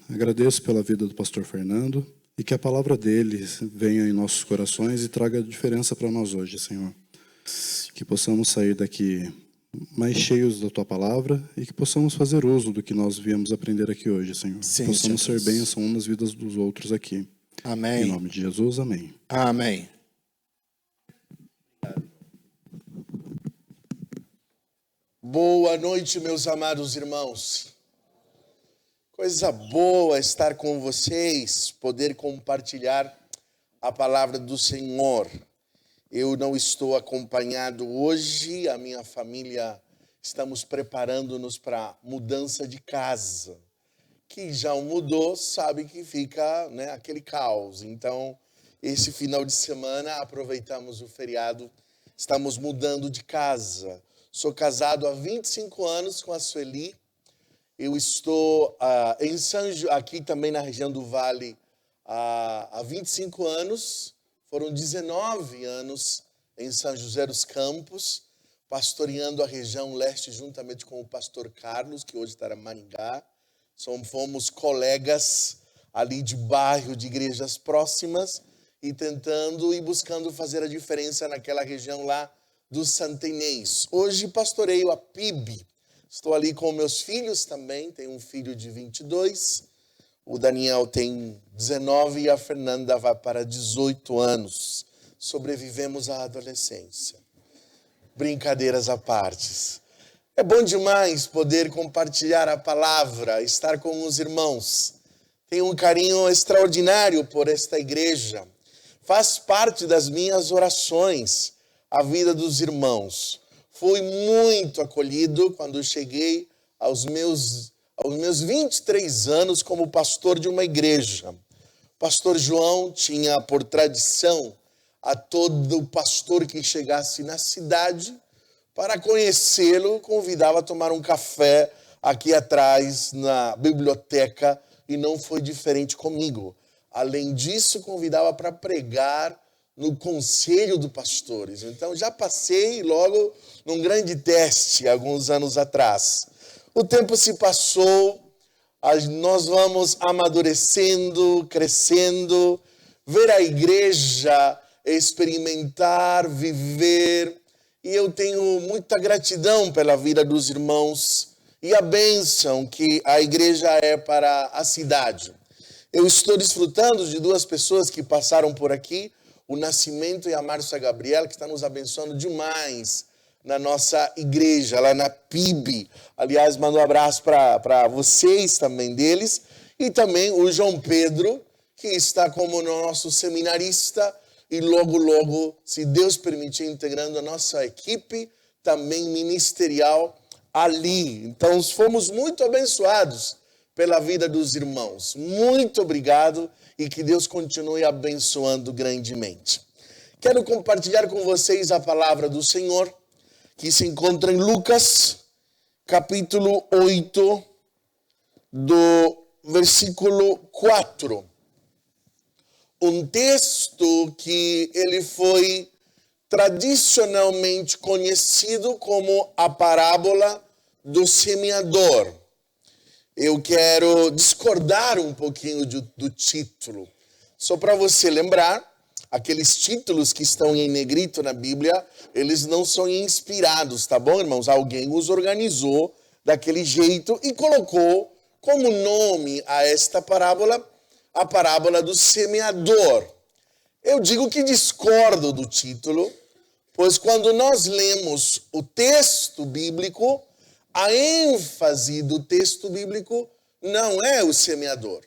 Agradeço pela vida do pastor Fernando e que a palavra dele venha em nossos corações e traga diferença para nós hoje, Senhor. Que possamos sair daqui mais cheios da Tua palavra e que possamos fazer uso do que nós viemos aprender aqui hoje, Senhor. Sim, que possamos Jesus. ser bênção nas vidas dos outros aqui. Amém. Em nome de Jesus, amém. Amém. Boa noite, meus amados irmãos. Coisa boa estar com vocês, poder compartilhar a palavra do Senhor. Eu não estou acompanhado hoje, a minha família, estamos preparando-nos para mudança de casa. Que já mudou, sabe que fica, né, aquele caos. Então, esse final de semana, aproveitamos o feriado, estamos mudando de casa. Sou casado há 25 anos com a Sueli. Eu estou aqui também na região do Vale há 25 anos. Foram 19 anos em São José dos Campos, pastoreando a região leste juntamente com o pastor Carlos, que hoje está em Maringá. Fomos colegas ali de bairro, de igrejas próximas, e tentando e buscando fazer a diferença naquela região lá do Santa Inês. Hoje pastoreio a PIB. Estou ali com meus filhos também. Tenho um filho de 22, o Daniel tem 19 e a Fernanda vai para 18 anos. Sobrevivemos à adolescência. Brincadeiras à parte. É bom demais poder compartilhar a palavra, estar com os irmãos. Tenho um carinho extraordinário por esta igreja. Faz parte das minhas orações a vida dos irmãos. Fui muito acolhido quando cheguei aos meus 23 anos como pastor de uma igreja. O pastor João tinha por tradição a todo pastor que chegasse na cidade, para conhecê-lo, convidava a tomar um café aqui atrás na biblioteca, e não foi diferente comigo. Além disso, convidava para pregar no Conselho dos Pastores. Então, já passei logo num grande teste, alguns anos atrás. O tempo se passou, nós vamos amadurecendo, crescendo, ver a igreja, experimentar, viver. E eu tenho muita gratidão pela vida dos irmãos e a bênção que a igreja é para a cidade. Eu estou desfrutando de duas pessoas que passaram por aqui, o Nascimento e a Márcia Gabriela, que está nos abençoando demais na nossa igreja, lá na PIB. Aliás, mando um abraço para vocês também deles. E também o João Pedro, que está como nosso seminarista e logo, logo, se Deus permitir, integrando a nossa equipe também ministerial ali. Então, fomos muito abençoados pela vida dos irmãos. Muito obrigado e que Deus continue abençoando grandemente. Quero compartilhar com vocês a palavra do Senhor, que se encontra em Lucas, capítulo 8, do versículo 4. Um texto que ele foi tradicionalmente conhecido como a parábola do semeador. Eu quero discordar um pouquinho do título. Só para você lembrar, aqueles títulos que estão em negrito na Bíblia, eles não são inspirados, tá bom, irmãos? Alguém os organizou daquele jeito e colocou como nome a esta parábola, a parábola do semeador. Eu digo que discordo do título, pois quando nós lemos o texto bíblico, a ênfase do texto bíblico não é o semeador,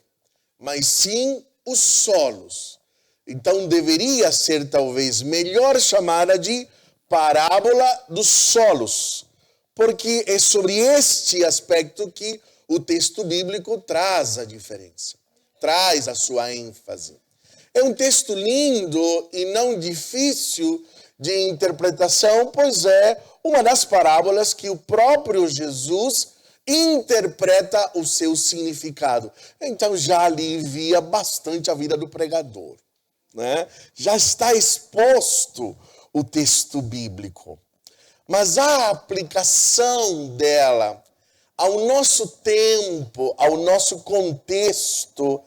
mas sim os solos. Então deveria ser talvez melhor chamada de parábola dos solos, porque é sobre este aspecto que o texto bíblico traz a diferença, traz a sua ênfase. É um texto lindo e não difícil de interpretação, pois é uma das parábolas que o próprio Jesus interpreta o seu significado. Então já alivia bastante a vida do pregador, né? Já está exposto o texto bíblico. Mas a aplicação dela ao nosso tempo, ao nosso contexto,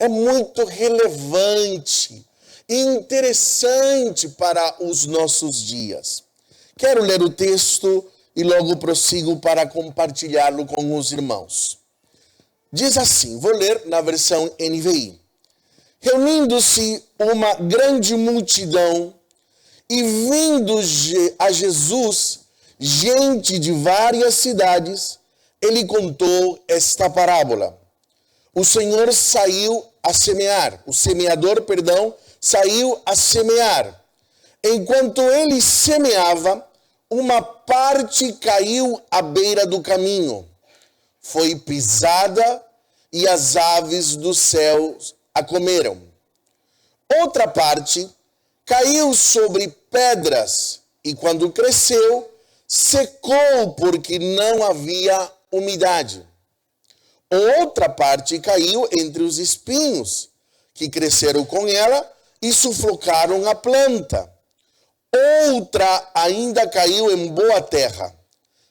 é muito relevante e interessante para os nossos dias. Quero ler o texto e logo prossigo para compartilhá-lo com os irmãos. Diz assim, vou ler na versão NVI. Reunindo-se uma grande multidão e vindo a Jesus, gente de várias cidades, ele contou esta parábola. O semeador saiu a semear. Enquanto ele semeava, uma parte caiu à beira do caminho. Foi pisada e as aves dos céus a comeram. Outra parte caiu sobre pedras e quando cresceu, secou porque não havia umidade. Outra parte caiu entre os espinhos, que cresceram com ela e sufocaram a planta. Outra ainda caiu em boa terra,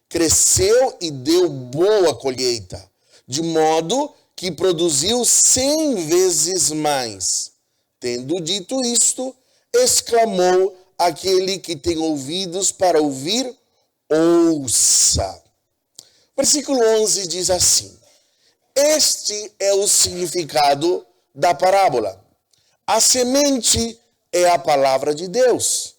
cresceu e deu boa colheita, de modo que produziu 100 vezes mais. Tendo dito isto, exclamou aquele que tem ouvidos para ouvir, ouça. Versículo 11 diz assim, este é o significado da parábola. A semente é a palavra de Deus.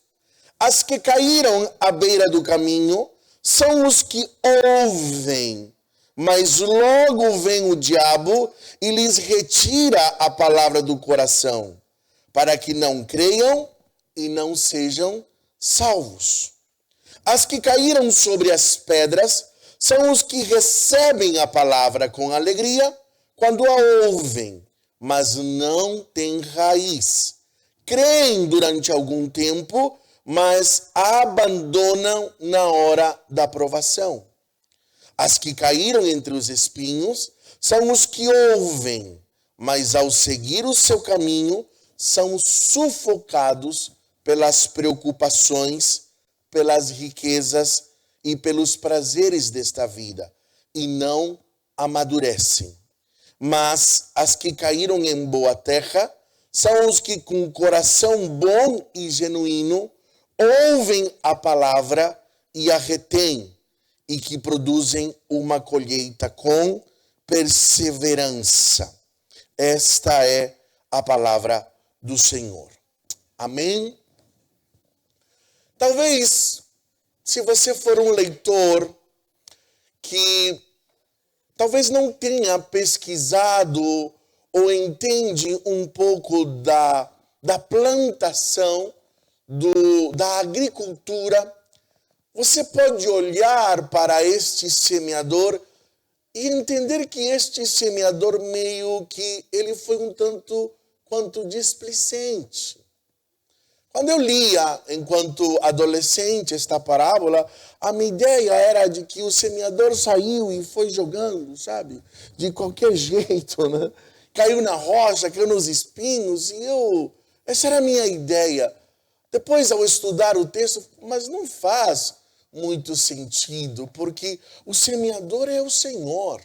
As que caíram à beira do caminho são os que ouvem, mas logo vem o diabo e lhes retira a palavra do coração, para que não creiam e não sejam salvos. As que caíram sobre as pedras são os que recebem a palavra com alegria quando a ouvem, mas não têm raiz. Creem durante algum tempo, mas a abandonam na hora da provação. As que caíram entre os espinhos são os que ouvem, mas ao seguir o seu caminho, são sufocados pelas preocupações, pelas riquezas e pelos prazeres desta vida, e não amadurecem. Mas as que caíram em boa terra são os que com coração bom e genuíno ouvem a palavra e a retêm, e que produzem uma colheita com perseverança. Esta é a palavra do Senhor. Amém? Talvez, se você for um leitor que talvez não tenha pesquisado ou entende um pouco da plantação, da agricultura, você pode olhar para este semeador e entender que este semeador meio que ele foi um tanto quanto displicente. Quando eu lia, enquanto adolescente, esta parábola, a minha ideia era de que o semeador saiu e foi jogando, sabe? De qualquer jeito, né? Caiu na rocha, caiu nos espinhos, essa era a minha ideia. Depois, ao estudar o texto, mas não faz muito sentido, porque o semeador é o Senhor.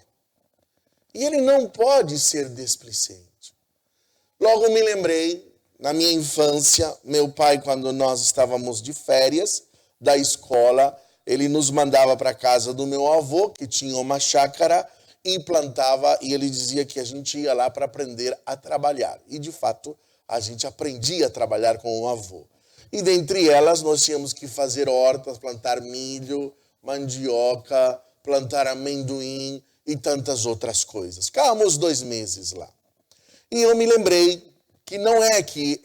E ele não pode ser displicente. Logo me lembrei, na minha infância, meu pai, quando nós estávamos de férias da escola, ele nos mandava para a casa do meu avô, que tinha uma chácara, e plantava, e ele dizia que a gente ia lá para aprender a trabalhar. E, de fato, a gente aprendia a trabalhar com o avô. E dentre elas, nós tínhamos que fazer hortas, plantar milho, mandioca, plantar amendoim e tantas outras coisas. Ficávamos 2 meses lá. E eu me lembrei que não é que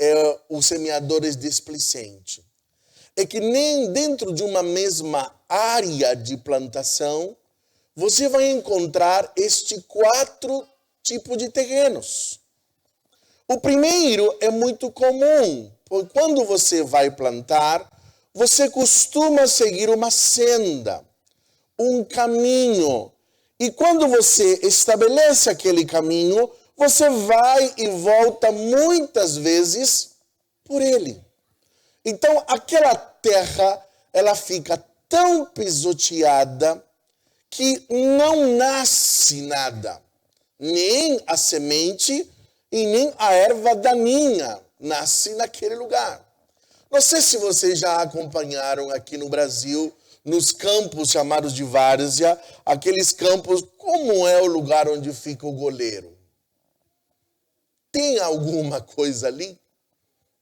o semeador é displicente. É que nem dentro de uma mesma área de plantação, você vai encontrar 4 tipos de terrenos. O primeiro é muito comum, porque quando você vai plantar, você costuma seguir uma senda, um caminho. E quando você estabelece aquele caminho, você vai e volta muitas vezes por ele. Então, aquela terra, ela fica tão pisoteada que não nasce nada, nem a semente e nem a erva daninha nasce naquele lugar. Não sei se vocês já acompanharam aqui no Brasil, nos campos chamados de várzea, aqueles campos, como é o lugar onde fica o goleiro? Tem alguma coisa ali?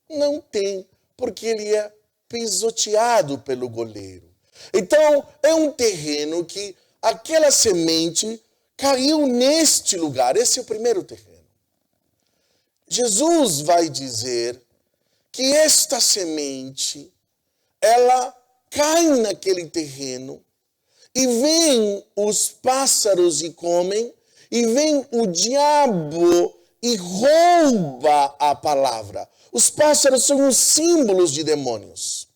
Não tem, porque ele é pisoteado pelo goleiro. Então, é um terreno que aquela semente caiu neste lugar. Esse é o primeiro terreno. Jesus vai dizer que esta semente, ela cai naquele terreno e vem os pássaros e comem, e vem o diabo e rouba a palavra. Os pássaros são os símbolos de demônios.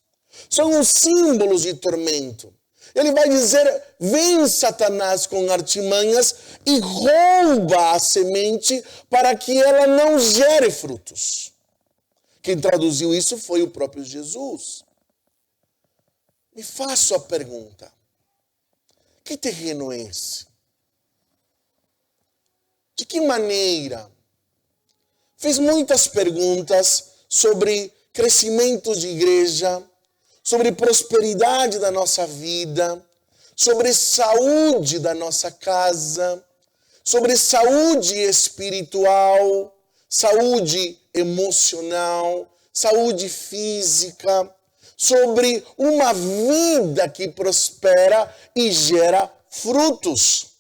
São os símbolos de tormento. Ele vai dizer, vem Satanás com artimanhas e rouba a semente para que ela não gere frutos. Quem traduziu isso foi o próprio Jesus. Me faço a pergunta, que terreno é esse? De que maneira? Fiz muitas perguntas sobre crescimento de igreja, sobre prosperidade da nossa vida, sobre saúde da nossa casa, sobre saúde espiritual, saúde emocional, saúde física, sobre uma vida que prospera e gera frutos.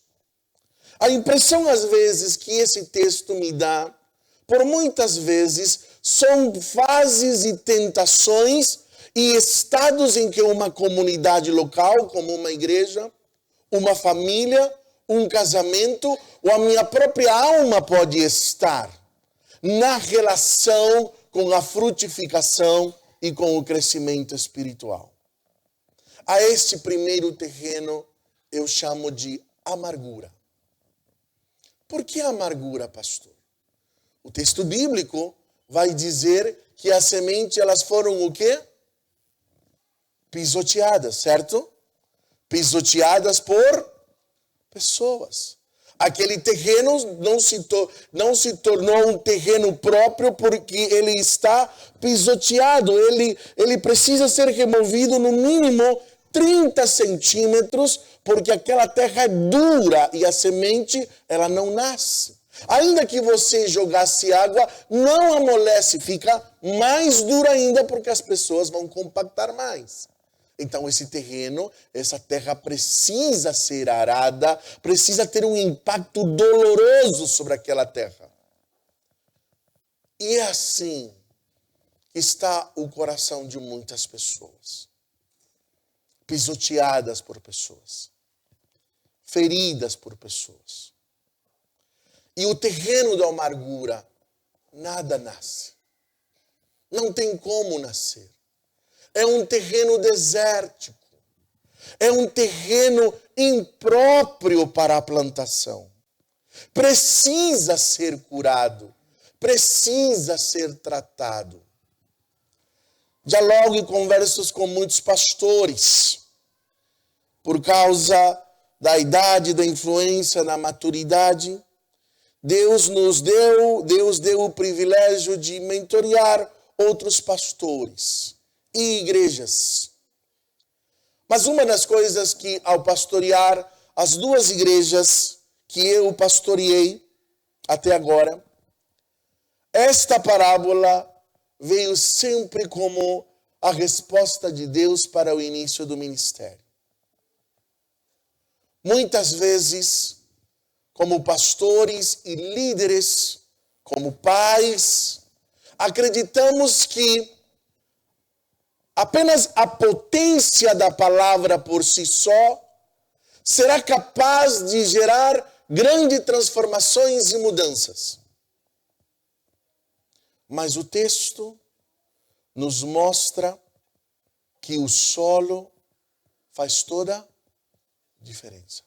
A impressão, às vezes, que esse texto me dá, por muitas vezes, são fases e tentações e estados em que uma comunidade local, como uma igreja, uma família, um casamento, ou a minha própria alma pode estar na relação com a frutificação e com o crescimento espiritual. A este primeiro terreno eu chamo de amargura. Por que amargura, pastor? O texto bíblico vai dizer que as sementes, elas foram o quê? Pisoteadas, certo? Pisoteadas por pessoas. Aquele terreno não se tornou um terreno próprio porque ele está pisoteado. Ele precisa ser removido no mínimo 30 centímetros, porque aquela terra é dura e a semente, ela não nasce. Ainda que você jogasse água, não amolece, fica mais dura ainda, porque as pessoas vão compactar mais. Então esse terreno, essa terra precisa ser arada, precisa ter um impacto doloroso sobre aquela terra. E é assim que está o coração de muitas pessoas. Pisoteadas por pessoas. Feridas por pessoas. E o terreno da amargura, nada nasce. Não tem como nascer. É um terreno desértico. É um terreno impróprio para a plantação. Precisa ser curado. Precisa ser tratado. Dialogo e converso com muitos pastores. Por causa da idade, da influência, da maturidade, Deus deu o privilégio de mentorear outros pastores e igrejas. Mas uma das coisas que, ao pastorear as duas igrejas que eu pastoreei até agora, esta parábola veio sempre como a resposta de Deus para o início do ministério. Muitas vezes, como pastores e líderes, como pais, acreditamos que apenas a potência da palavra por si só será capaz de gerar grandes transformações e mudanças. Mas o texto nos mostra que o solo faz toda a diferença.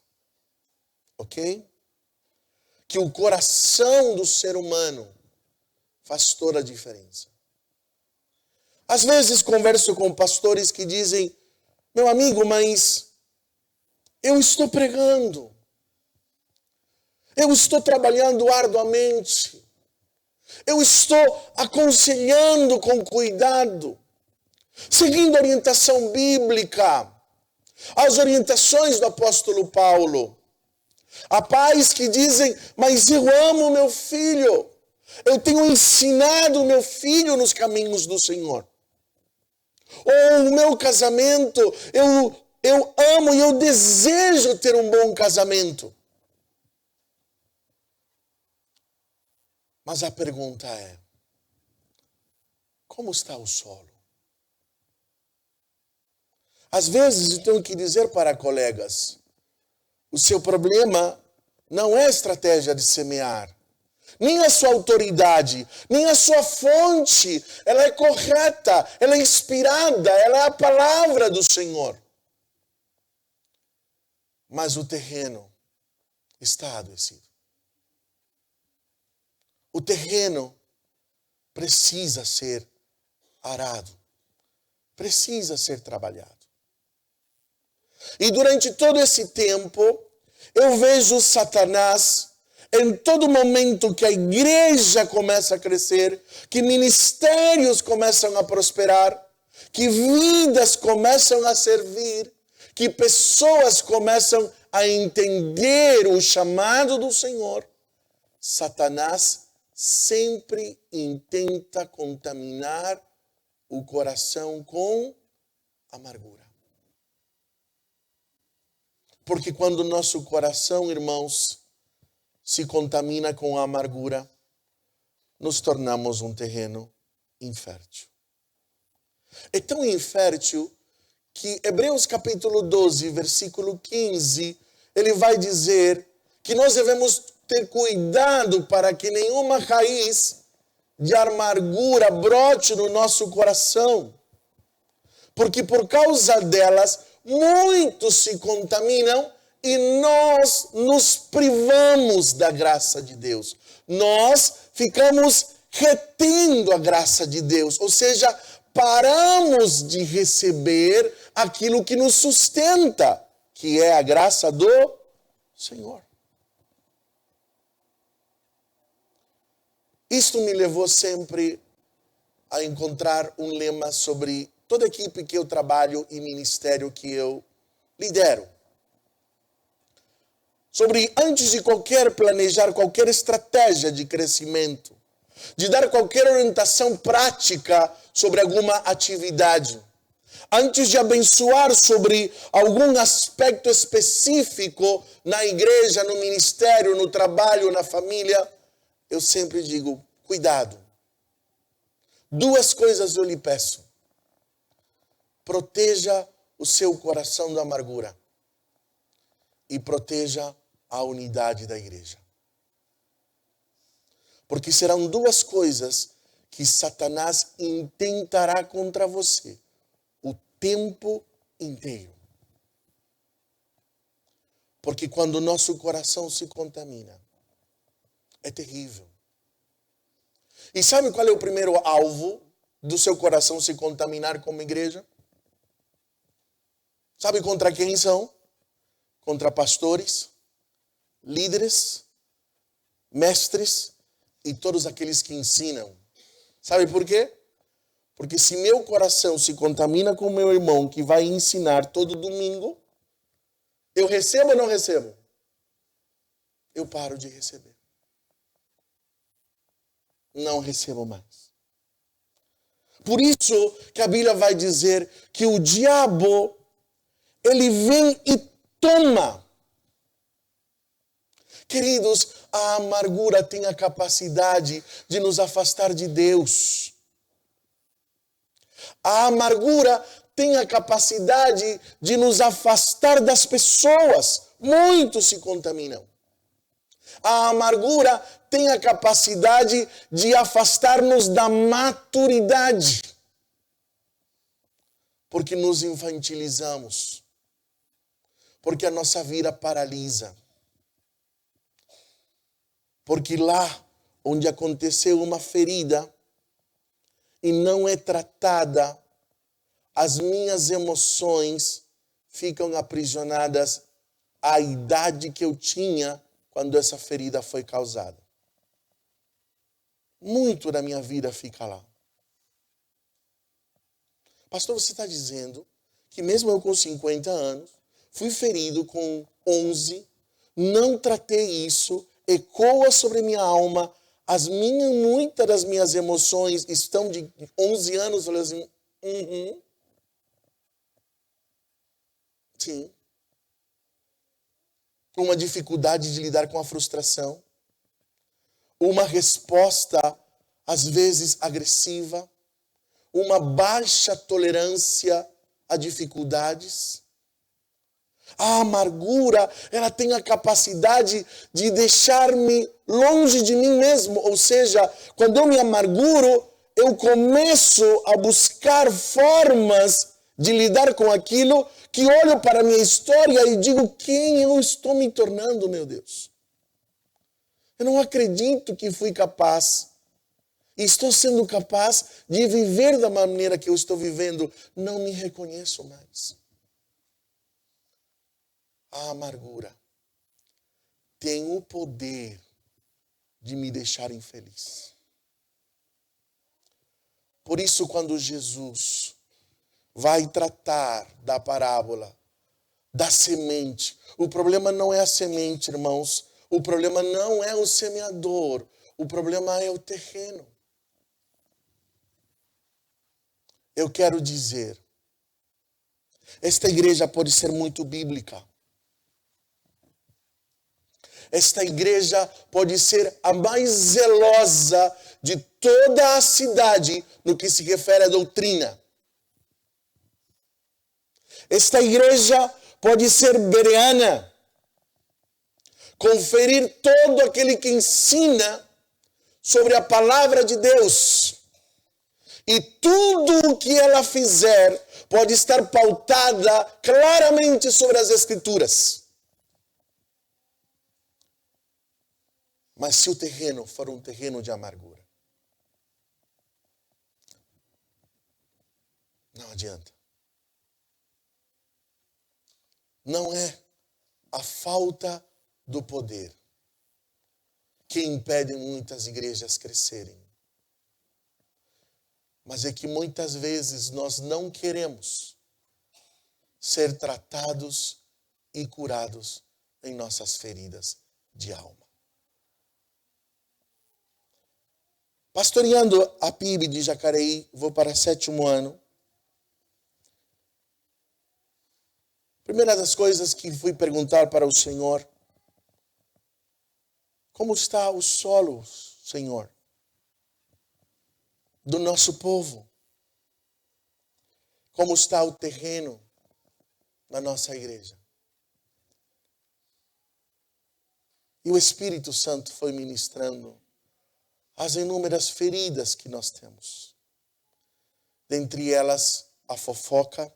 Ok? Que o coração do ser humano faz toda a diferença. Às vezes converso com pastores que dizem, meu amigo, mas eu estou pregando, eu estou trabalhando arduamente, eu estou aconselhando com cuidado, seguindo a orientação bíblica, as orientações do apóstolo Paulo. Há pais que dizem, mas eu amo meu filho, eu tenho ensinado meu filho nos caminhos do Senhor. Ou o meu casamento, eu amo e eu desejo ter um bom casamento. Mas a pergunta é, como está o solo? Às vezes eu tenho que dizer para colegas, o seu problema não é a estratégia de semear, nem a sua autoridade, nem a sua fonte. Ela é correta, ela é inspirada, ela é a palavra do Senhor. Mas o terreno está adoecido. O terreno precisa ser arado, precisa ser trabalhado. E durante todo esse tempo, eu vejo Satanás, em todo momento que a igreja começa a crescer, que ministérios começam a prosperar, que vidas começam a servir, que pessoas começam a entender o chamado do Senhor, Satanás sempre intenta contaminar o coração com amargura. Porque quando o nosso coração, irmãos, se contamina com a amargura, nos tornamos um terreno infértil. É tão infértil que Hebreus capítulo 12, versículo 15, ele vai dizer que nós devemos ter cuidado para que nenhuma raiz de amargura brote no nosso coração. Porque por causa delas, muitos se contaminam e nós nos privamos da graça de Deus. Nós ficamos retendo a graça de Deus, ou seja, paramos de receber aquilo que nos sustenta, que é a graça do Senhor. Isto me levou sempre a encontrar um lema sobre toda a equipe que eu trabalho e ministério que eu lidero. Sobre, antes de planejar qualquer estratégia de crescimento, de dar qualquer orientação prática sobre alguma atividade, antes de abençoar sobre algum aspecto específico na igreja, no ministério, no trabalho, na família, eu sempre digo, cuidado. Duas coisas eu lhe peço. Proteja o seu coração da amargura e proteja a unidade da igreja. Porque serão duas coisas que Satanás intentará contra você o tempo inteiro. Porque quando o nosso coração se contamina, é terrível. E sabe qual é o primeiro alvo do seu coração se contaminar como igreja? Sabe contra quem são? Contra pastores, líderes, mestres e todos aqueles que ensinam. Sabe por quê? Porque se meu coração se contamina com meu irmão que vai ensinar todo domingo, eu recebo ou não recebo? Eu paro de receber. Não recebo mais. Por isso que a Bíblia vai dizer que o diabo, ele vem e toma. Queridos, a amargura tem a capacidade de nos afastar de Deus. A amargura tem a capacidade de nos afastar das pessoas. Muitos se contaminam. A amargura tem a capacidade de afastar-nos da maturidade. Porque nos infantilizamos. Porque a nossa vida paralisa. Porque lá onde aconteceu uma ferida e não é tratada, as minhas emoções ficam aprisionadas a idade que eu tinha quando essa ferida foi causada. Muito da minha vida fica lá. Pastor, você está dizendo que mesmo eu com 50 anos, fui ferido com 11, não tratei isso, ecoa sobre minha alma, muitas das minhas emoções estão de 11 anos, eu falei assim, sim. Uma dificuldade de lidar com a frustração, uma resposta, às vezes, agressiva, uma baixa tolerância a dificuldades. A amargura, ela tem a capacidade de deixar-me longe de mim mesmo. Ou seja, quando eu me amarguro, eu começo a buscar formas de lidar com aquilo que olho para a minha história e digo, quem eu estou me tornando, meu Deus? Eu não acredito que fui capaz. E estou sendo capaz de viver da maneira que eu estou vivendo. Não me reconheço mais. A amargura tem o poder de me deixar infeliz. Por isso, quando Jesus vai tratar da parábola da semente, o problema não é a semente, irmãos. O problema não é o semeador. O problema é o terreno. Eu quero dizer, esta igreja pode ser muito bíblica. Esta igreja pode ser a mais zelosa de toda a cidade no que se refere à doutrina. Esta igreja pode ser bereana, conferir todo aquele que ensina sobre a palavra de Deus. E tudo o que ela fizer pode estar pautada claramente sobre as Escrituras. Mas se o terreno for um terreno de amargura, não adianta. Não é a falta do poder que impede muitas igrejas crescerem. Mas é que muitas vezes nós não queremos ser tratados e curados em nossas feridas de alma. Pastoreando a PIB de Jacareí, vou para 7º ano. Primeira das coisas que fui perguntar para o Senhor, como está o solo, Senhor, do nosso povo? Como está o terreno na nossa igreja? E o Espírito Santo foi ministrando as inúmeras feridas que nós temos. Dentre elas, a fofoca.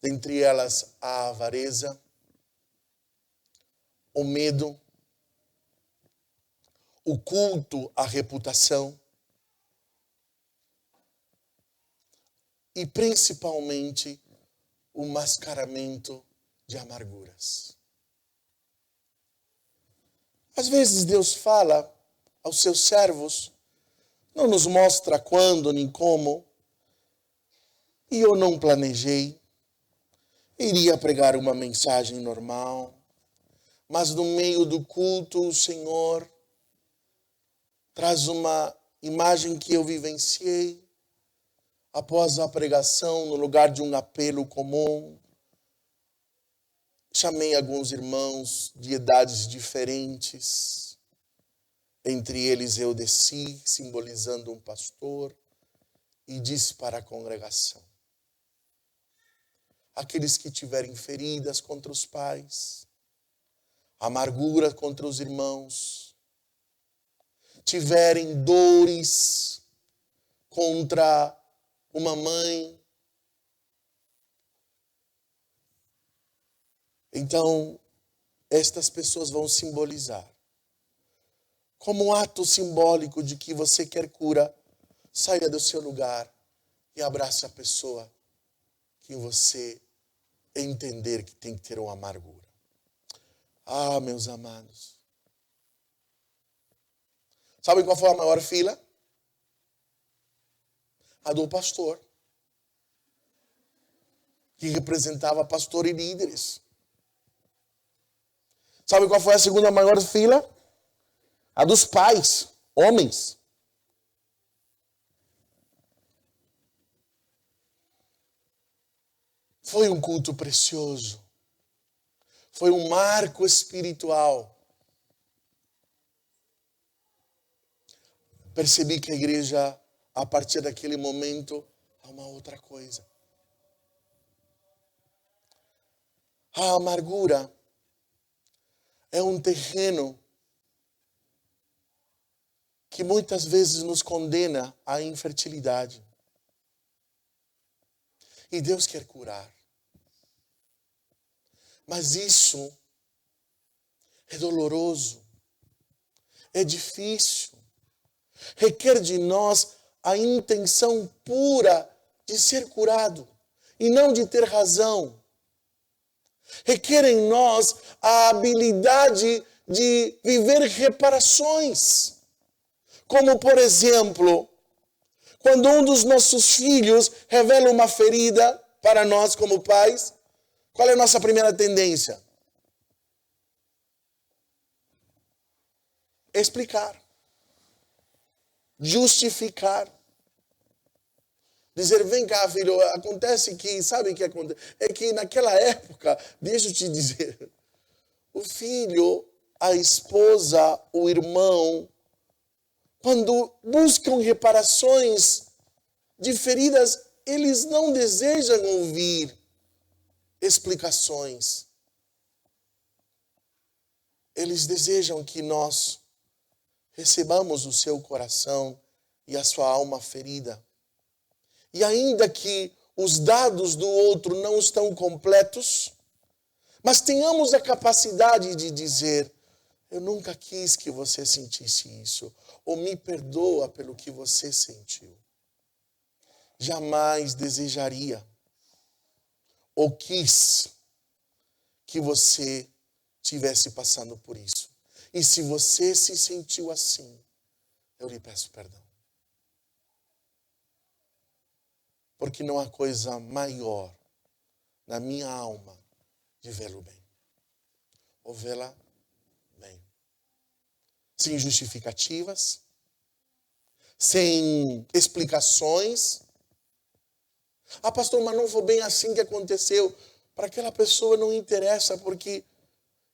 Dentre elas, a avareza. O medo. O culto à reputação. E principalmente, o mascaramento de amarguras. Às vezes Deus fala aos seus servos, não nos mostra quando nem como, e eu não planejei. Iria pregar uma mensagem normal, mas no meio do culto o Senhor traz uma imagem que eu vivenciei após a pregação no lugar de um apelo comum. Chamei alguns irmãos de idades diferentes. Entre eles eu desci, simbolizando um pastor, e disse para a congregação: aqueles que tiverem feridas contra os pais, amargura contra os irmãos, tiverem dores contra uma mãe, então estas pessoas vão simbolizar, como um ato simbólico de que você quer cura, saia do seu lugar e abrace a pessoa que você entender que tem que ter uma amargura. Ah, meus amados. Sabe qual foi a maior fila? A do pastor, que representava pastor e líderes. Sabe qual foi a segunda maior fila? A dos pais, homens. Foi um culto precioso. Foi um marco espiritual. Percebi que a igreja, a partir daquele momento, é uma outra coisa. A amargura é um terreno que muitas vezes nos condena à infertilidade. E Deus quer curar. Mas isso é doloroso, é difícil, requer de nós a intenção pura de ser curado e não de ter razão. Requer em nós a habilidade de viver reparações. Como, por exemplo, quando um dos nossos filhos revela uma ferida para nós como pais, qual é a nossa primeira tendência? Explicar. Justificar. Dizer, vem cá, filho, acontece que, sabe o que acontece? É que naquela época, deixa eu te dizer, o filho, a esposa, o irmão, quando buscam reparações de feridas, eles não desejam ouvir explicações. Eles desejam que nós recebamos o seu coração e a sua alma ferida. E ainda que os dados do outro não estão completos, mas tenhamos a capacidade de dizer, eu nunca quis que você sentisse isso, ou me perdoa pelo que você sentiu. Jamais desejaria ou quis que você estivesse passando por isso. E se você se sentiu assim, eu lhe peço perdão. Porque não há coisa maior na minha alma de vê-lo bem. Ou vê-la bem. Sem justificativas, sem explicações. Ah, pastor, mas não foi bem assim que aconteceu. Para aquela pessoa não interessa, porque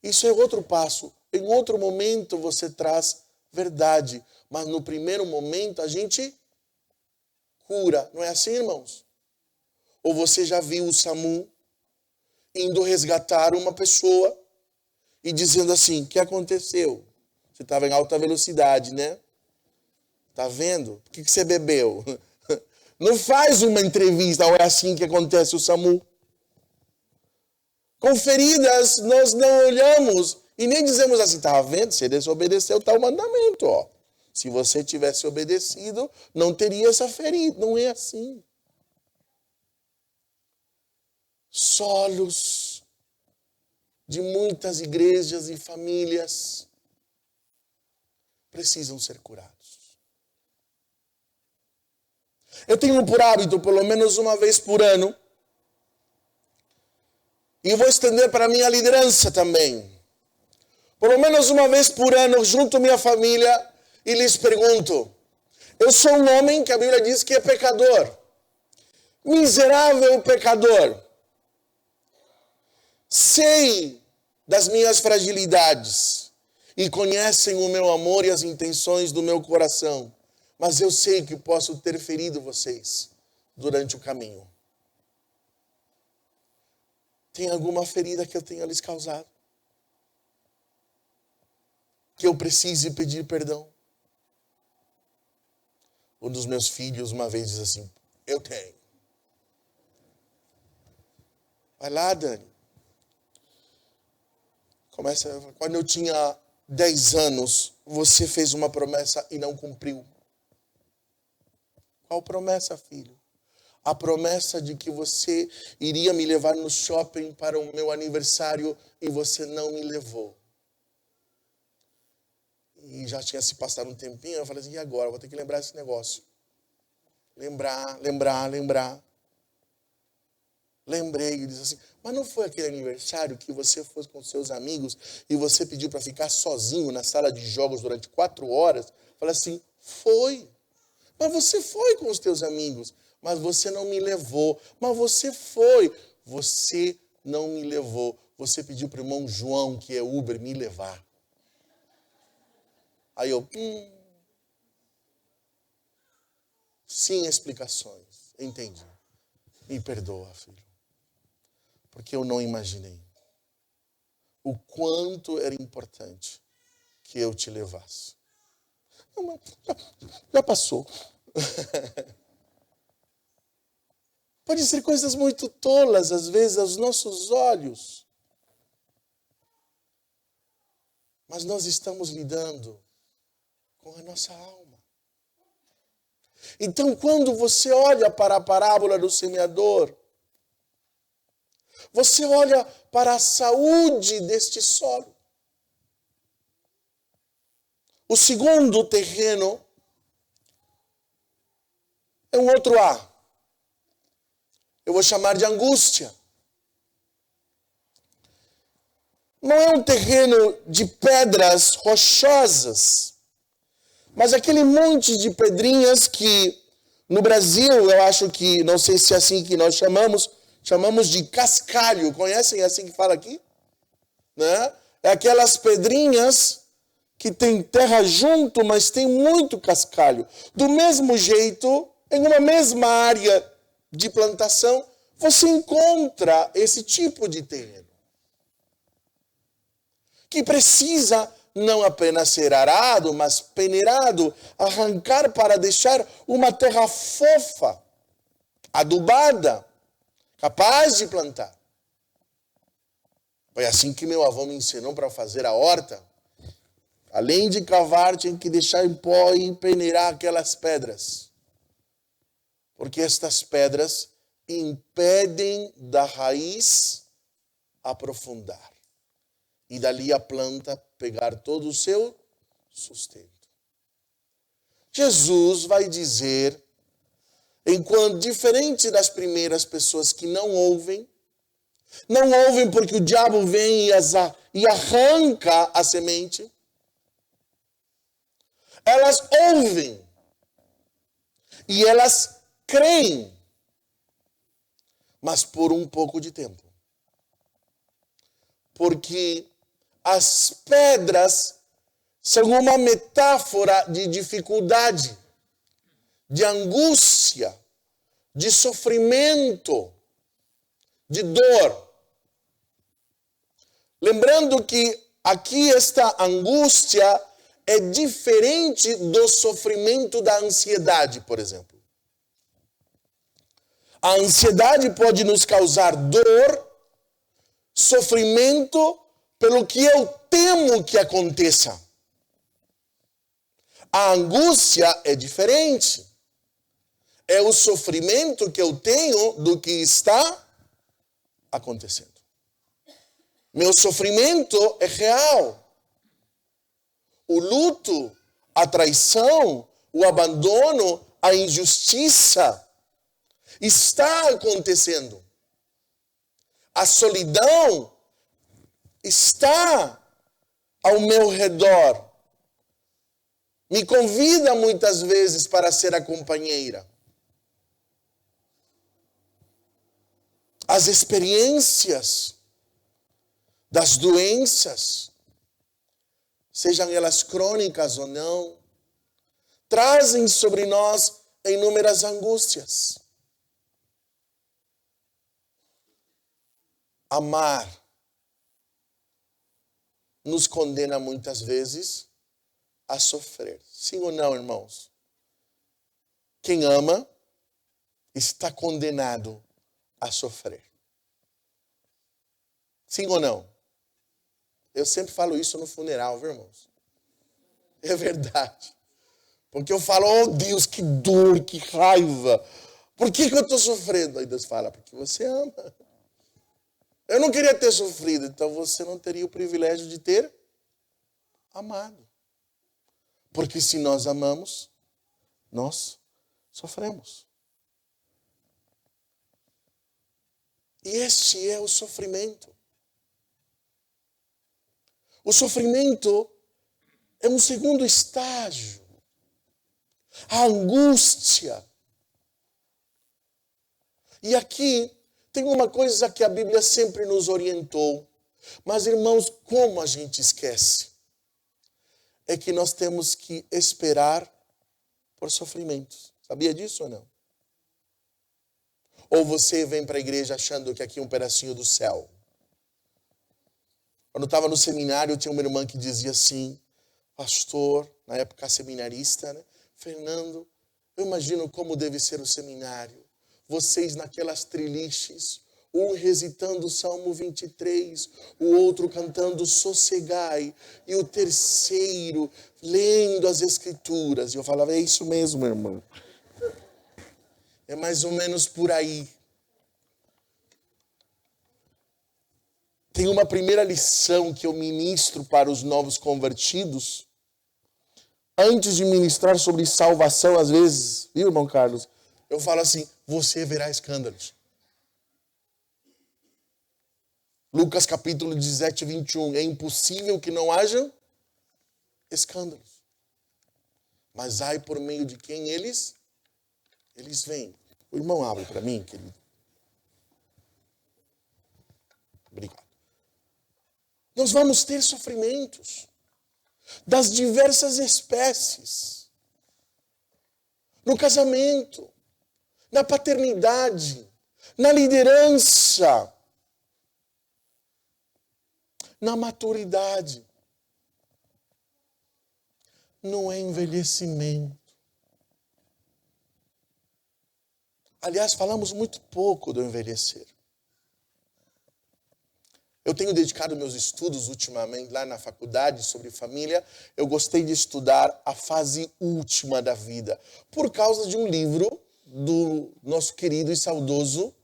isso é outro passo. Em outro momento você traz verdade. Mas no primeiro momento a gente cura. Não é assim, irmãos? Ou você já viu o SAMU indo resgatar uma pessoa e dizendo assim, o que aconteceu? Você estava em alta velocidade, né? Tá vendo? O que você bebeu? Não faz uma entrevista, ou é assim que acontece o SAMU. Com feridas, nós não olhamos e nem dizemos assim, tá vendo? Você desobedeceu tal mandamento, ó. Se você tivesse obedecido, não teria essa ferida. Não é assim. Solos de muitas igrejas e famílias precisam ser curados. Eu tenho por hábito, pelo menos uma vez por ano, e vou estender para a minha liderança também. Pelo menos uma vez por ano, junto à minha família, e lhes pergunto, eu sou um homem que a Bíblia diz que é pecador, miserável pecador. Sei das minhas fragilidades e conhecem o meu amor e as intenções do meu coração, mas eu sei que posso ter ferido vocês durante o caminho. Tem alguma ferida que eu tenha lhes causado? Que eu precise pedir perdão? Um dos meus filhos uma vez disse assim, eu tenho. Vai lá, Dani. Quando eu tinha 10 anos, você fez uma promessa e não cumpriu. Qual promessa, filho? a promessa de que você iria me levar no shopping para o meu aniversário e você não me levou. E já tinha se passado um tempinho, eu falei assim, e agora? Eu vou ter que lembrar esse negócio. Lembrar. Lembrei e disse assim, mas não foi aquele aniversário que você foi com seus amigos e você pediu para ficar sozinho na sala de jogos durante 4 horas? Eu falei assim, foi. Mas você foi com os teus amigos, mas você não me levou. Mas você foi. Você não me levou. Você pediu para o irmão João, que é Uber, me levar. Aí eu, sem explicações, entendi. Me perdoa, filho. Porque eu não imaginei o quanto era importante que eu te levasse. Não, mas já passou. Pode ser coisas muito tolas, às vezes, aos nossos olhos. Mas nós estamos lidando com a nossa alma. Então, quando você olha para a parábola do semeador, você olha para a saúde deste solo. O segundo terreno é um outro A. Eu vou chamar de angústia. Não é um terreno de pedras rochosas, mas aquele monte de pedrinhas que no Brasil, eu acho que, não sei se é assim que nós chamamos de cascalho. Conhecem assim que fala aqui? Né? É aquelas pedrinhas que tem terra junto, mas tem muito cascalho. Do mesmo jeito, em uma mesma área de plantação, você encontra esse tipo de terreno. Que precisa não apenas ser arado, mas peneirado, arrancar para deixar uma terra fofa, adubada, capaz de plantar. Foi assim que meu avô me ensinou para fazer a horta. Além de cavar, tinha que deixar em pó e peneirar aquelas pedras. Porque estas pedras impedem da raiz aprofundar. E dali a planta pegar todo o seu sustento. Jesus vai dizer, enquanto diferente das primeiras pessoas que não ouvem porque o diabo vem e arranca a semente, elas ouvem e elas creem, mas por um pouco de tempo. Porque as pedras são uma metáfora de dificuldade, de angústia, de sofrimento, de dor. Lembrando que aqui esta angústia é diferente do sofrimento da ansiedade, por exemplo. A ansiedade pode nos causar dor, sofrimento, pelo que eu temo que aconteça. A angústia é diferente. É o sofrimento que eu tenho do que está acontecendo. Meu sofrimento é real. O luto, a traição, o abandono, a injustiça está acontecendo. A solidão está ao meu redor. Me convida muitas vezes para ser a companheira. As experiências das doenças, sejam elas crônicas ou não, trazem sobre nós inúmeras angústias. Amar nos condena muitas vezes a sofrer. Sim ou não, irmãos? Quem ama está condenado a sofrer. Sim ou não? Eu sempre falo isso no funeral, viu, irmãos? É verdade. Porque eu falo, oh Deus, que dor, que raiva. Por que eu estou sofrendo? Aí Deus fala, porque você ama. Eu não queria ter sofrido, então você não teria o privilégio de ter amado. Porque se nós amamos, nós sofremos. E este é o sofrimento. O sofrimento é um segundo estágio. A angústia. E aqui tem uma coisa que a Bíblia sempre nos orientou. Mas, irmãos, como a gente esquece? É que nós temos que esperar por sofrimentos. Sabia disso ou não? Ou você vem para a igreja achando que aqui é um pedacinho do céu? Quando eu estava no seminário, tinha uma irmã que dizia assim, pastor, na época seminarista, né? Fernando, eu imagino como deve ser o seminário. Vocês naquelas triliches, um recitando o Salmo 23, o outro cantando Sossegai, e o terceiro lendo as Escrituras. E eu falava, é isso mesmo, irmão. É mais ou menos por aí. Tem uma primeira lição que eu ministro para os novos convertidos. Antes de ministrar sobre salvação, às vezes, viu, irmão Carlos? Eu falo assim, você verá escândalos. Lucas capítulo 17, 21. É impossível que não haja escândalos. Mas ai por meio de quem eles vêm. O irmão abre para mim, querido. Obrigado. Nós vamos ter sofrimentos das diversas espécies. No casamento, na paternidade, na liderança, na maturidade, no envelhecimento. Aliás, falamos muito pouco do envelhecer. Eu tenho dedicado meus estudos ultimamente lá na faculdade sobre família. Eu gostei de estudar a fase última da vida, por causa de um livro do nosso querido e saudoso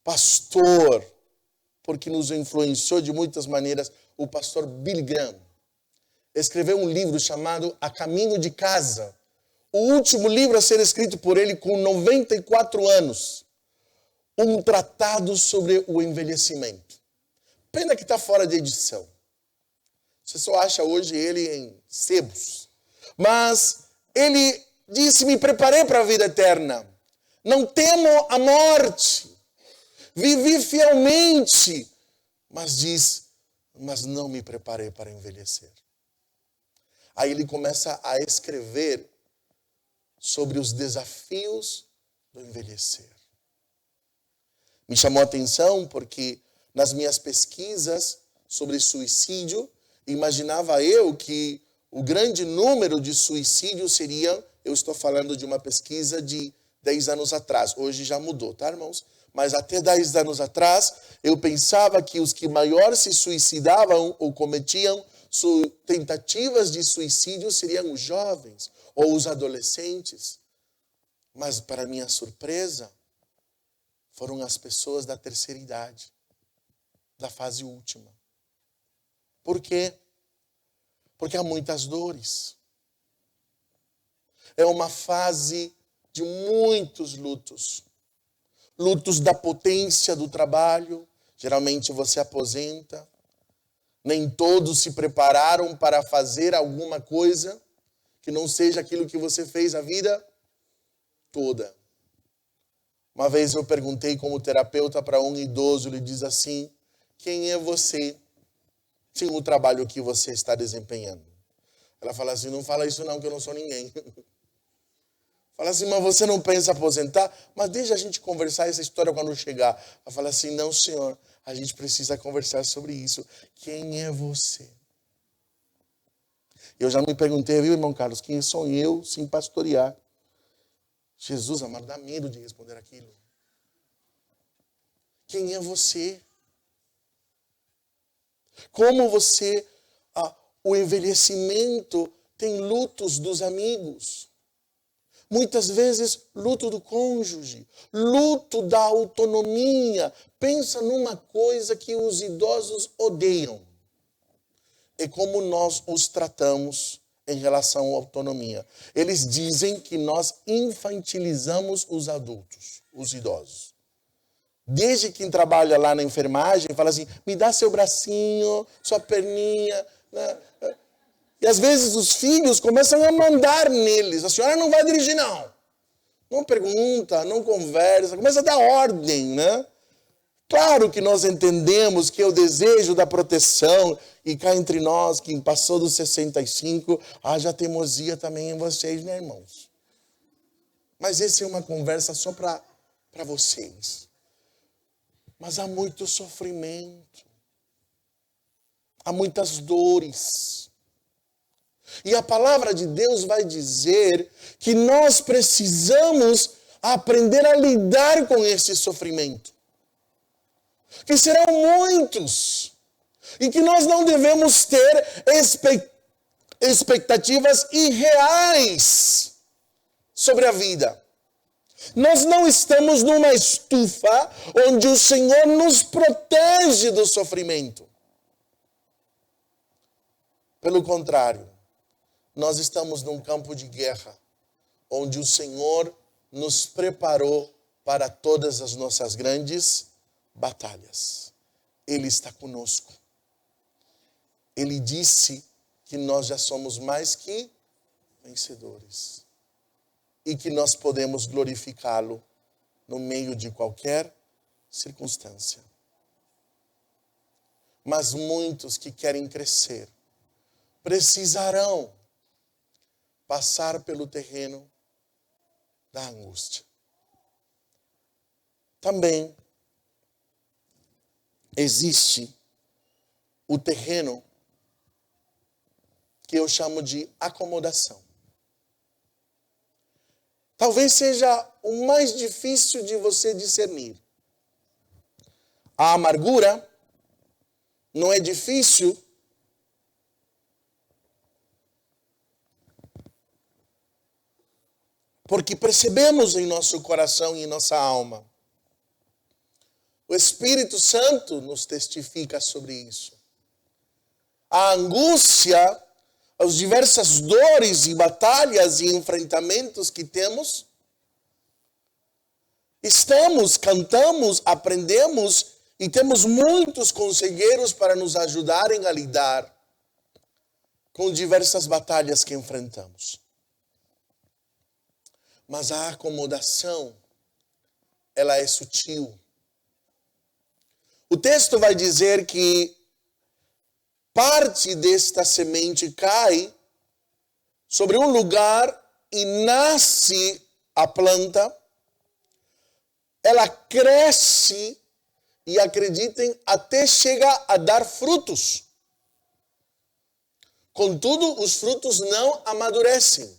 pastor, porque nos influenciou de muitas maneiras, o pastor Billy Graham. Escreveu um livro chamado A Caminho de Casa. O último livro a ser escrito por ele com 94 anos. Um tratado sobre o envelhecimento. Pena que está fora de edição. Você só acha hoje ele em sebos. Mas ele disse, me preparei para a vida eterna. Não temo a morte. Vivi fielmente. Mas diz, mas não me preparei para envelhecer. Aí ele começa a escrever sobre os desafios do envelhecer. Me chamou a atenção porque nas minhas pesquisas sobre suicídio, imaginava eu que o grande número de suicídios seria, eu estou falando de uma pesquisa de 10 anos atrás, hoje já mudou, tá, irmãos? Mas até 10 anos atrás, eu pensava que os que maior se suicidavam ou cometiam tentativas de suicídio seriam os jovens ou os adolescentes. Mas, para minha surpresa, foram as pessoas da terceira idade, da fase última. Por quê? Porque há muitas dores. É uma fase de muitos lutos. Lutos da potência do trabalho. Geralmente você aposenta. Nem todos se prepararam para fazer alguma coisa que não seja aquilo que você fez a vida toda. Uma vez eu perguntei como terapeuta para um idoso, ele diz assim, quem é você sem o trabalho que você está desempenhando? Ela fala assim, não fala isso não, que eu não sou ninguém. Fala assim, mas você não pensa aposentar? Mas deixa a gente conversar essa história quando chegar. Ela fala assim, não senhor, a gente precisa conversar sobre isso. Quem é você? Eu já me perguntei, viu, irmão Carlos, quem sou eu sem pastorear? Jesus, amado, dá medo de responder aquilo. Quem é você? Como você, o envelhecimento tem lutos dos amigos. muitas vezes luto do cônjuge, luto da autonomia. Pensa numa coisa que os idosos odeiam. É como nós os tratamos em relação à autonomia. Eles dizem que nós infantilizamos os adultos, os idosos. Desde quem trabalha lá na enfermagem, fala assim, me dá seu bracinho, sua perninha, né? E às vezes os filhos começam a mandar neles. A senhora não vai dirigir, não. Não pergunta, não conversa, começa a dar ordem, né? Claro que nós entendemos que é o desejo da proteção, e cá entre nós, quem passou dos 65, haja teimosia também em vocês, né, irmãos? Mas essa é uma conversa só para vocês. Mas há muito sofrimento, há muitas dores. E a palavra de Deus vai dizer que nós precisamos aprender a lidar com esse sofrimento. Que serão muitos. E que nós não devemos ter expectativas irreais sobre a vida. Nós não estamos numa estufa onde o Senhor nos protege do sofrimento. Pelo contrário, nós estamos num campo de guerra, onde o Senhor nos preparou para todas as nossas grandes batalhas. Ele está conosco. Ele disse que nós já somos mais que vencedores. E que nós podemos glorificá-lo no meio de qualquer circunstância. Mas muitos que querem crescer precisarão passar pelo terreno da angústia. Também existe o terreno que eu chamo de acomodação. Talvez seja o mais difícil de você discernir. A amargura não é difícil porque percebemos em nosso coração e em nossa alma. O Espírito Santo nos testifica sobre isso. A angústia, as diversas dores e batalhas e enfrentamentos que temos, cantamos, aprendemos e temos muitos conselheiros para nos ajudarem a lidar com diversas batalhas que enfrentamos. Mas a acomodação, ela é sutil. O texto vai dizer que parte desta semente cai sobre um lugar e nasce a planta. Ela cresce e, acreditem, até chega a dar frutos. Contudo, os frutos não amadurecem.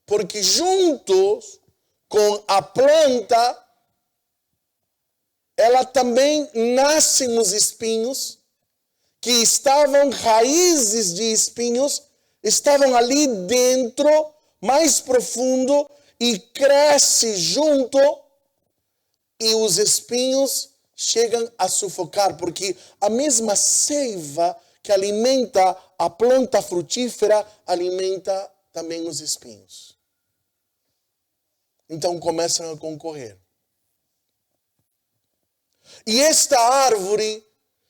Porque junto com a planta, ela também nascem os espinhos, que estavam raízes de espinhos, estavam ali dentro, mais profundo, e cresce junto, e os espinhos chegam a sufocar, porque a mesma seiva que alimenta a planta frutífera, alimenta também os espinhos. Então começam a concorrer. E esta árvore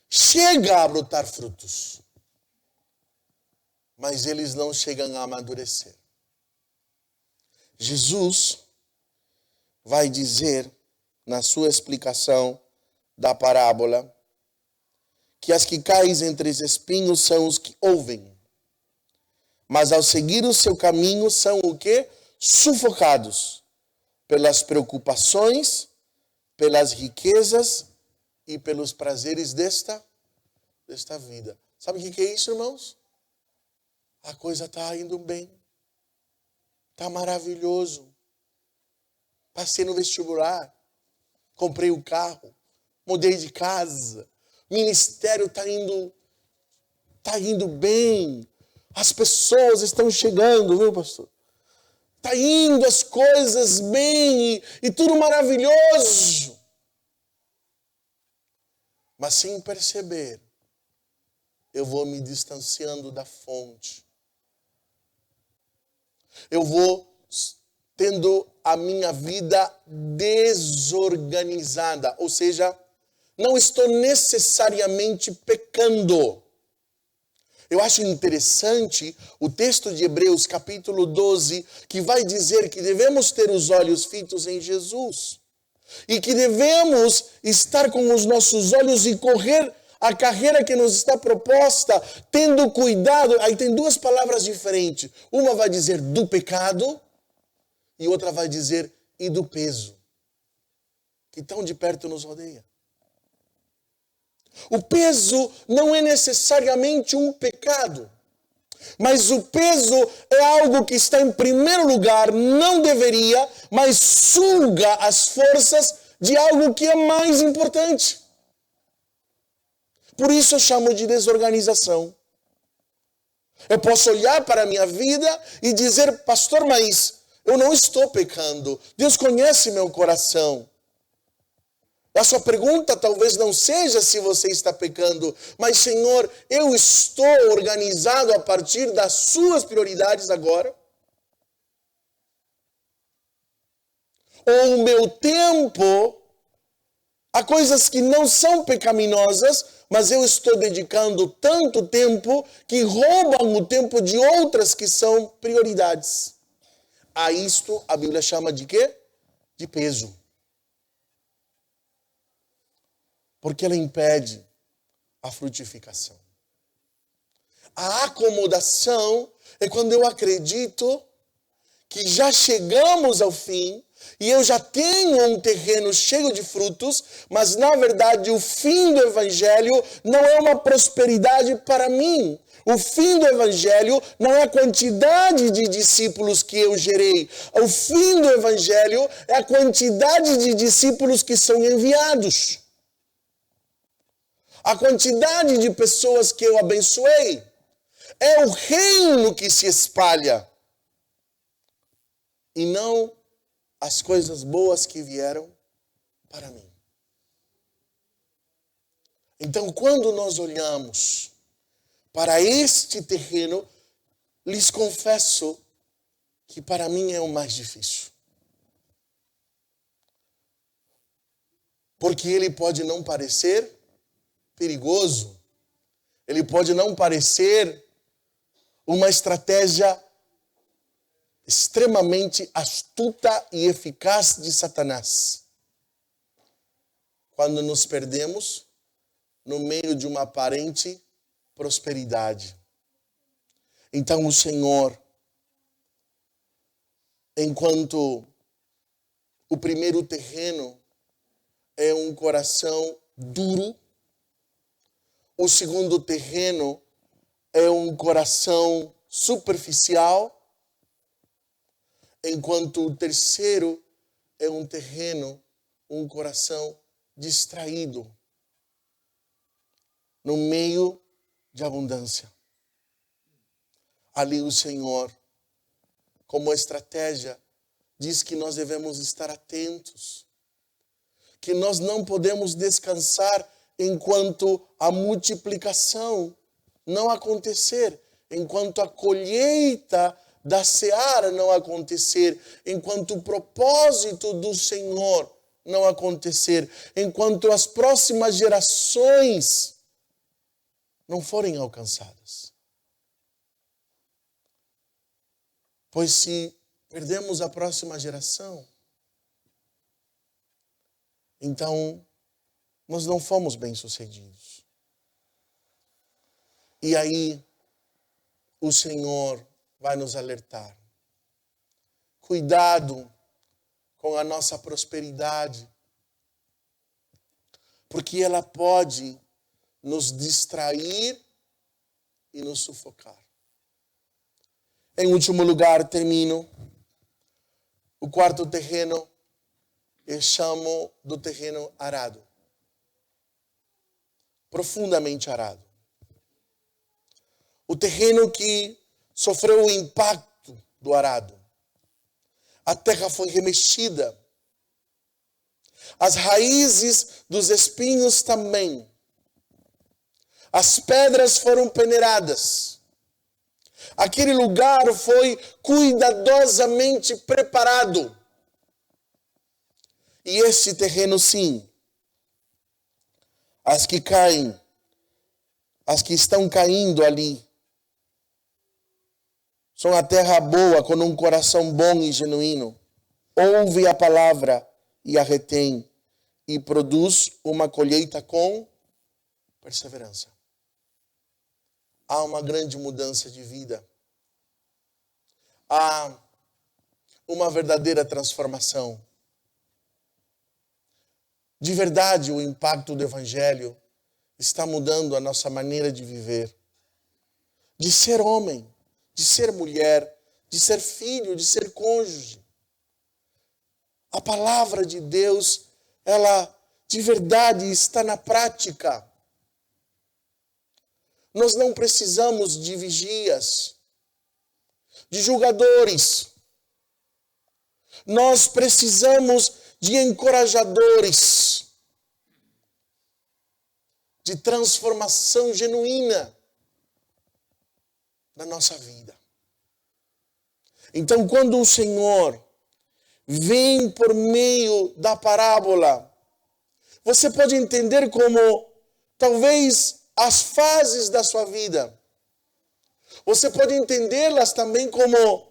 chega a brotar frutos, mas eles não chegam a amadurecer. Jesus vai dizer, na sua explicação da parábola, que as que caem entre os espinhos são os que ouvem, mas ao seguir o seu caminho são o quê? Sufocados pelas preocupações, pelas riquezas e pelos prazeres desta vida. Sabe o que é isso, irmãos? A coisa está indo bem. Está maravilhoso. Passei no vestibular. Comprei o carro. Mudei de casa. O ministério está indo bem. As pessoas estão chegando, viu, pastor? Está indo as coisas bem e tudo maravilhoso. Mas sem perceber, eu vou me distanciando da fonte. Eu vou tendo a minha vida desorganizada. Ou seja, não estou necessariamente pecando. Eu acho interessante o texto de Hebreus, capítulo 12, que vai dizer que devemos ter os olhos fitos em Jesus. E que devemos estar com os nossos olhos e correr a carreira que nos está proposta, tendo cuidado. Aí tem duas palavras diferentes. Uma vai dizer do pecado e outra vai dizer e do peso, que tão de perto nos rodeia. O peso não é necessariamente um pecado, mas o peso é algo que está em primeiro lugar, não deveria, mas suga as forças de algo que é mais importante. Por isso eu chamo de desorganização. Eu posso olhar para a minha vida e dizer, pastor, mas eu não estou pecando. Deus conhece meu coração. A sua pergunta talvez não seja se você está pecando, mas, Senhor, eu estou organizado a partir das suas prioridades agora? Ou o meu tempo a coisas que não são pecaminosas, mas eu estou dedicando tanto tempo que roubam o tempo de outras que são prioridades. A isto a Bíblia chama de quê? De peso. Porque ela impede a frutificação. A acomodação é quando eu acredito que já chegamos ao fim e eu já tenho um terreno cheio de frutos, mas na verdade o fim do evangelho não é uma prosperidade para mim. O fim do evangelho não é a quantidade de discípulos que eu gerei. O fim do evangelho é a quantidade de discípulos que são enviados. A quantidade de pessoas que eu abençoei. É o reino que se espalha. E não as coisas boas que vieram para mim. Então, quando nós olhamos para este terreno, lhes confesso que para mim é o mais difícil. Porque ele pode não parecer perigoso, ele pode não parecer uma estratégia extremamente astuta e eficaz de Satanás. Quando nos perdemos no meio de uma aparente prosperidade. Então o Senhor, enquanto o primeiro terreno é um coração duro, o segundo terreno é um coração superficial, enquanto o terceiro é um terreno, um coração distraído, no meio de abundância. Ali o Senhor, como estratégia, diz que nós devemos estar atentos, que nós não podemos descansar enquanto a multiplicação não acontecer, enquanto a colheita da seara não acontecer, enquanto o propósito do Senhor não acontecer, enquanto as próximas gerações não forem alcançadas. Pois se perdemos a próxima geração, então nós não fomos bem-sucedidos. E aí o Senhor vai nos alertar. Cuidado com a nossa prosperidade, porque ela pode nos distrair e nos sufocar. Em último lugar, termino. O quarto terreno eu chamo do terreno arado. Profundamente arado. O terreno que sofreu o impacto do arado. a terra foi remexida. As raízes dos espinhos também. As pedras foram peneiradas. Aquele lugar foi cuidadosamente preparado. E este terreno, sim, as que caem, as que estão caindo ali, são a terra boa, com um coração bom e genuíno. Ouve a palavra e a retém, e produz uma colheita com perseverança. Há uma grande mudança de vida. Há uma verdadeira transformação. De verdade, o impacto do Evangelho está mudando a nossa maneira de viver. De ser homem, de ser mulher, de ser filho, de ser cônjuge. A palavra de Deus, ela de verdade está na prática. Nós não precisamos de vigias, de julgadores. Nós precisamos de encorajadores, de transformação genuína na nossa vida. Então, quando o Senhor vem por meio da parábola, você pode entender como talvez as fases da sua vida. Você pode entendê-las também como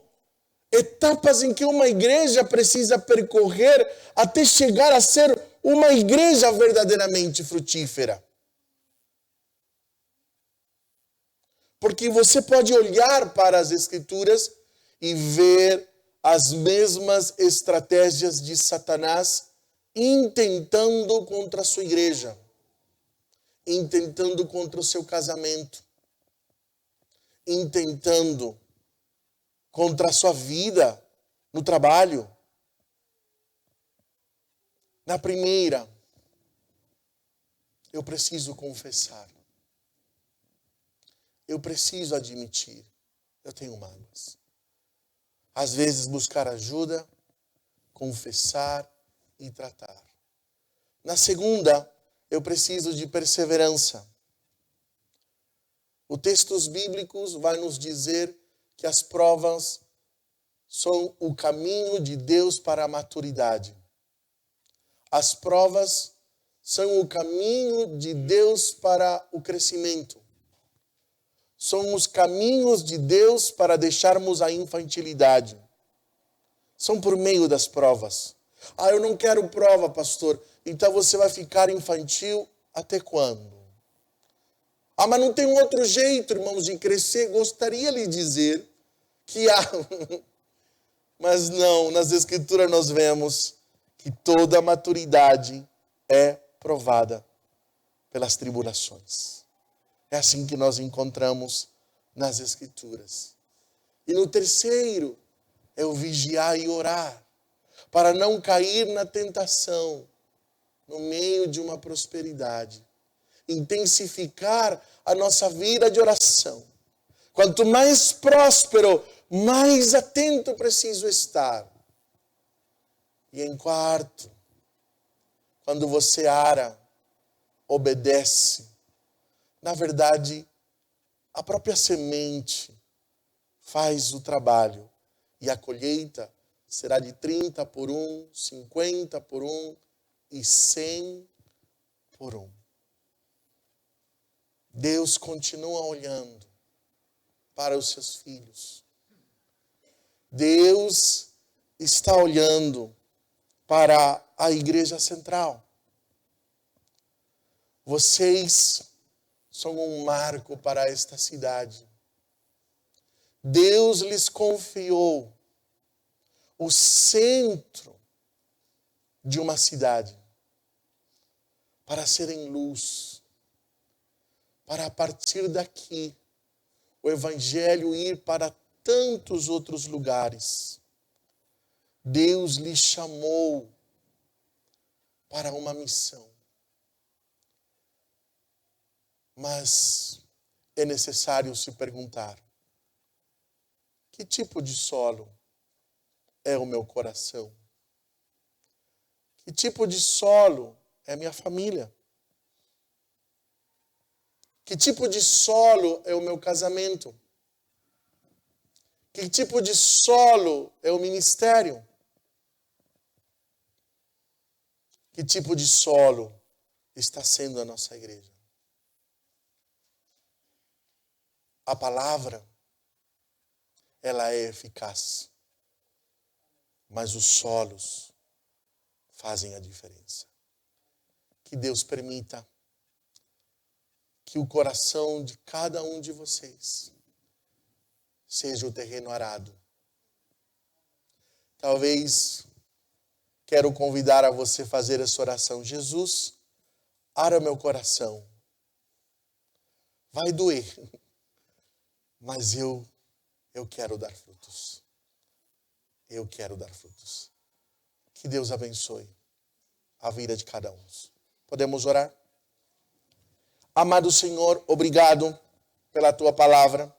etapas em que uma igreja precisa percorrer até chegar a ser uma igreja verdadeiramente frutífera. Porque você pode olhar para as Escrituras e ver as mesmas estratégias de Satanás intentando contra a sua igreja, intentando contra o seu casamento, intentando contra a sua vida no trabalho. Na primeira, eu preciso confessar. Eu preciso admitir. Eu tenho mágoas. Às vezes buscar ajuda, confessar e tratar. Na segunda, eu preciso de perseverança. Os textos bíblicos vai nos dizer que as provas são o caminho de Deus para a maturidade. As provas são o caminho de Deus para o crescimento. São os caminhos de Deus para deixarmos a infantilidade. São por meio das provas. Ah, eu não quero prova, pastor. Então você vai ficar infantil até quando? Ah, mas não tem um outro jeito, irmãos, de crescer. Gostaria de lhe dizer que há. Mas não, nas Escrituras nós vemos que toda maturidade é provada pelas tribulações. É assim que nós encontramos nas Escrituras. E no terceiro, é o vigiar e orar, para não cair na tentação, no meio de uma prosperidade. Intensificar a nossa vida de oração. Quanto mais próspero, mais atento preciso estar. E em quarto, quando você ara, obedece, na verdade, a própria semente faz o trabalho. E a colheita será de 30 por 1, 50 por 1 e 100 por 1. Deus continua olhando para os seus filhos. Deus está olhando para a igreja central. Vocês são um marco para esta cidade. Deus lhes confiou o centro de uma cidade para serem luz, para a partir daqui o evangelho ir para tantos outros lugares. Deus lhes chamou para uma missão. Mas é necessário se perguntar: que tipo de solo é o meu coração? Que tipo de solo é minha família? Que tipo de solo é o meu casamento? Que tipo de solo é o ministério? Que tipo de solo está sendo a nossa igreja? A palavra, ela é eficaz, mas os solos fazem a diferença. Que Deus permita que o coração de cada um de vocês seja o terreno arado. Talvez quero convidar a você a fazer essa oração. Jesus, ara meu coração. Vai doer, mas eu quero dar frutos. Eu quero dar frutos. Que Deus abençoe a vida de cada um. Podemos orar? Amado Senhor, obrigado pela Tua palavra.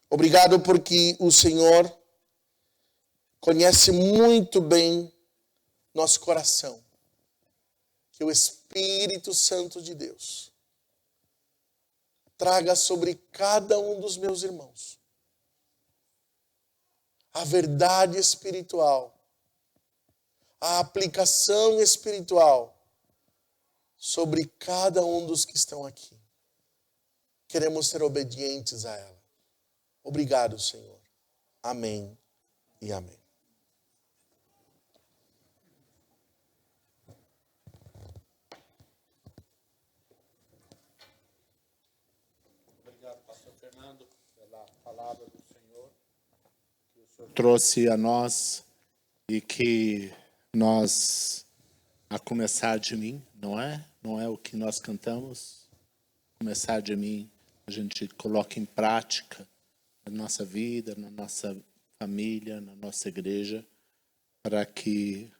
Obrigado porque o Senhor conhece muito bem nosso coração. Que o Espírito Santo de Deus traga sobre cada um dos meus irmãos a verdade espiritual, a aplicação espiritual sobre cada um dos que estão aqui. Queremos ser obedientes a ela. Obrigado, Senhor. Amém e amém. Obrigado, pastor Fernando, pela palavra do Senhor que o Senhor trouxe a nós e que nós, a começar de mim, não é? Não é o que nós cantamos? Começar de mim, a gente coloca em prática na nossa vida, na nossa família, na nossa igreja, para que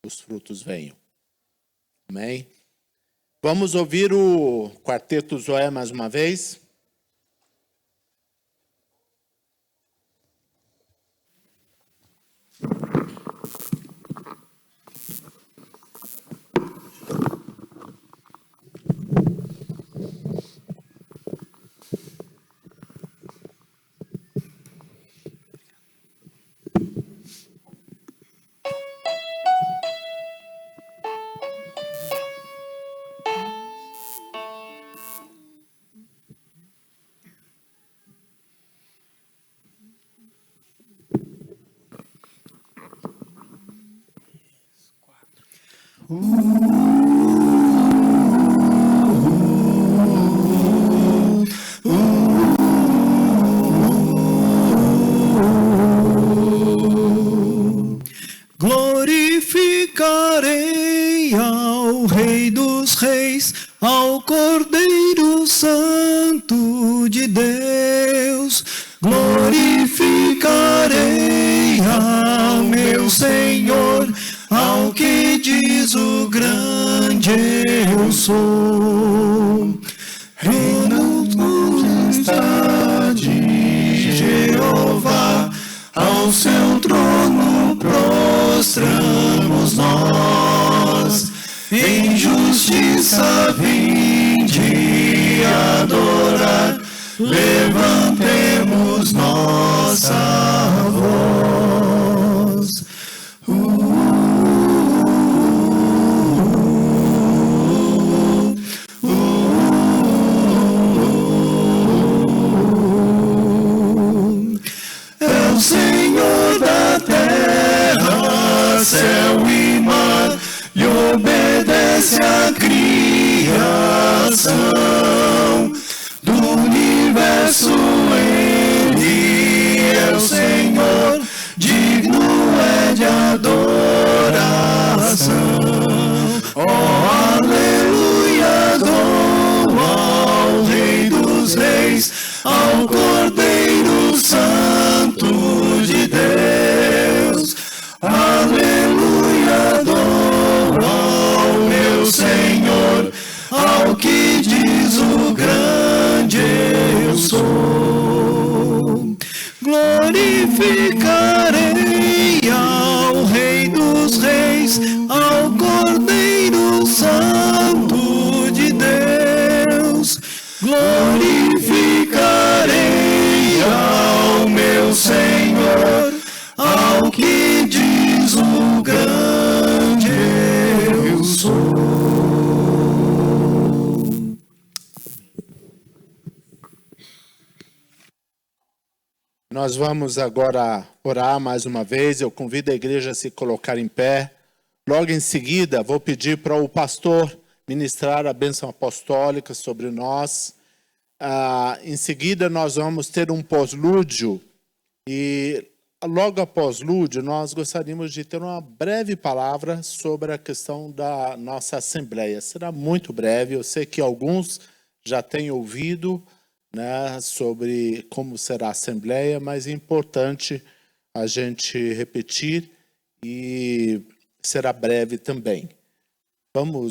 os frutos venham. Amém? Vamos ouvir o Quarteto Zoé mais uma vez. Glorificarei ao Rei dos Reis, ao Cordeiro Santo de Deus. Glorificarei ao meu Senhor, ao que diz o grande eu sou. Reino majestade, Jeová, ao seu trono prostramos nós. Em justiça vinde adorar, levantemos nossa voz. É o Senhor da terra, céu e mar, lhe obedece a criação do universo. Ele é o Senhor, digno é de adoração. Oh, aleluia, dou ao Rei dos Reis, ao Cordeiro Santo de Deus. Aleluia, dou ao meu Senhor, ao que diz o grande eu sou. Glorificarei Nós vamos agora orar mais uma vez. Eu convido a igreja a se colocar em pé. Logo em seguida, vou pedir para o pastor ministrar a bênção apostólica sobre nós. Em seguida, nós vamos ter um pós-lúdio. E logo após lúdio, nós gostaríamos de ter uma breve palavra sobre a questão da nossa Assembleia. Será muito breve. Eu sei que alguns já têm ouvido, né, sobre como será a Assembleia, mas é importante a gente repetir e será breve também. Vamos